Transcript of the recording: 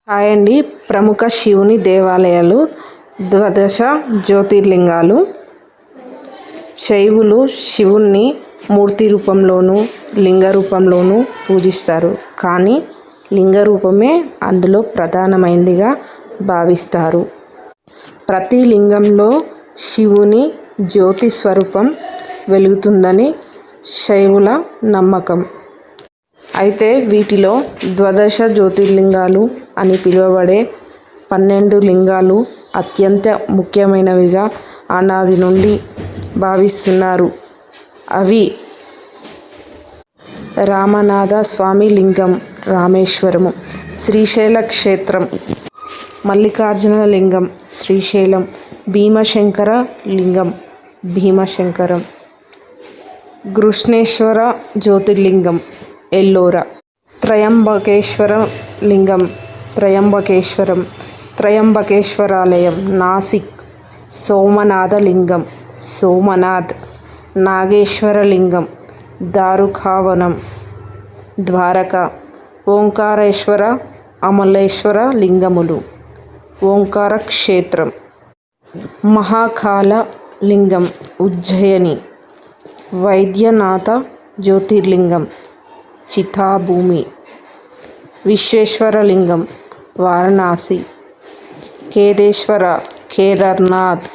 Hi అండి. ప్రముఖ శివుని దేవాలయాలు, ద్వాదశ జ్యోతిర్లింగాలు. శైవులు శివుణ్ణి మూర్తి రూపంలోనూ లింగ రూపంలోనూ పూజిస్తారు. కానీ లింగ రూపమే అందులో ప్రధానమైనదిగా భావిస్తారు. ప్రతి లింగంలో శివుని జ్యోతి స్వరూపం వెలుగుతుందని శైవుల నమ్మకం. అయితే వీటిలో ద్వాదశ జ్యోతిర్లింగాలు అని పిలువబడే 12 లింగాలు అత్యంత ముఖ్యమైనవిగా అనాది నుండి భావిస్తున్నారు. అవి: రామనాథ స్వామి లింగం రామేశ్వరము, శ్రీశైల క్షేత్రం, మల్లికార్జున లింగం శ్రీశైలం, భీమశంకర లింగం భీమశంకరం, కృష్ణేశ్వర జ్యోతిర్లింగం ఎల్లోరా, త్రయంబకేశ్వర లింగం త్రయంబకేశ్వరం, త్రయంబకేశ్వరాలయం నాసిక్, సోమనాథ లింగం సోమనాథ్, నాగేశ్వర లింగం దారుకావనం ద్వారక, ఓంకారేశ్వర అమలేశ్వర లింగములు ఓంకార క్షేత్రం, మహాకాల లింగం ఉజ్జయిని, వైద్యనాథ జ్యోతిర్లింగం చితాభూమి, విశ్వేశ్వరలింగం వారణాసి, కేదేశ్వర కేదార్నాథ్